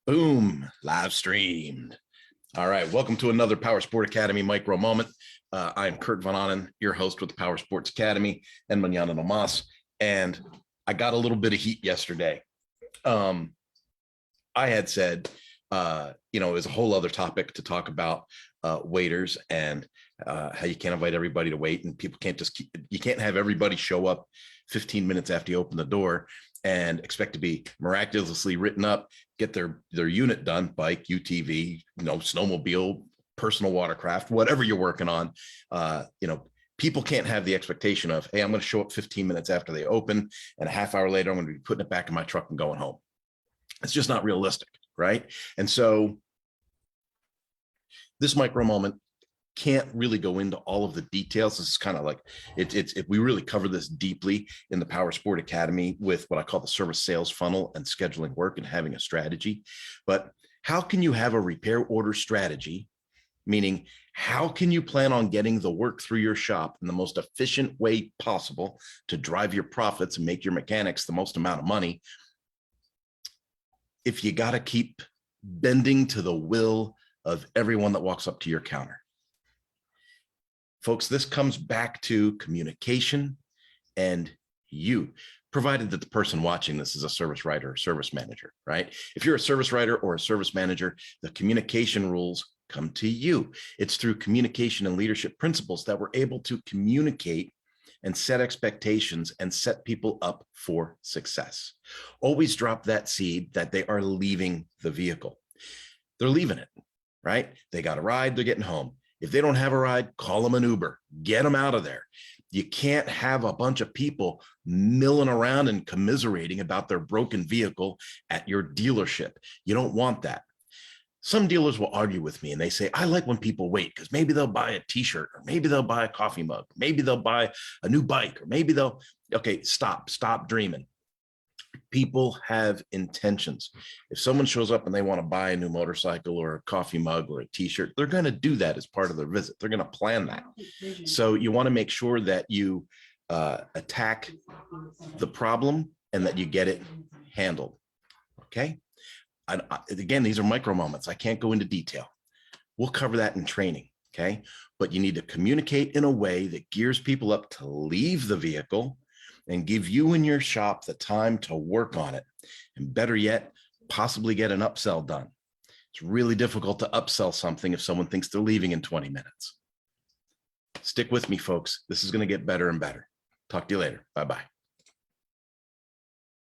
Boom, live streamed. All right, welcome to another Power Sport Academy micro moment. I am Kurt Von Annen, your host with the Power Sports Academy and Manana Namas. And I got a little bit of heat yesterday. I had said, it was a whole other topic to talk about waiters and how you can't invite everybody to wait, and people can't you can't have everybody show up 15 minutes after you open the door and expect to be miraculously written up, get their unit done, bike, UTV, snowmobile, personal watercraft, whatever you're working on. People can't have the expectation of, hey, I'm going to show up 15 minutes after they open, and a half hour later, I'm going to be putting it back in my truck and going home. It's just not realistic, right? And so this micro moment can't really go into all of the details. This is kind of like we really cover this deeply in the Power Sport Academy with what I call the service sales funnel and scheduling work and having a strategy. But how can you have a repair order strategy? Meaning, how can you plan on getting the work through your shop in the most efficient way possible to drive your profits and make your mechanics the most amount of money if you got to keep bending to the will of everyone that walks up to your counter? Folks, this comes back to communication and you, provided that the person watching this is a service writer or service manager, right? If you're a service writer or a service manager, the communication rules come to you. It's through communication and leadership principles that we're able to communicate and set expectations and set people up for success. Always drop that seed that they are leaving the vehicle. They're leaving it, right? They got a ride, they're getting home. If they don't have a ride, call them an Uber, get them out of there. You can't have a bunch of people milling around and commiserating about their broken vehicle at your dealership. You don't want that. Some dealers will argue with me and they say, I like when people wait because maybe they'll buy a t-shirt, or maybe they'll buy a coffee mug, maybe they'll buy a new bike, or maybe okay, stop dreaming. People have intentions. If someone shows up and they want to buy a new motorcycle or a coffee mug or a t-shirt, they're going to do that as part of their visit. They're going to plan that. So you want to make sure that you attack the problem and that you get it handled. Okay. Again, these are micro moments. I can't go into detail. We'll cover that in training. Okay. But you need to communicate in a way that gears people up to leave the vehicle and give you and your shop the time to work on it. And better yet, possibly get an upsell done. It's really difficult to upsell something if someone thinks they're leaving in 20 minutes. Stick with me, folks. This is going to get better and better. Talk to you later. Bye-bye.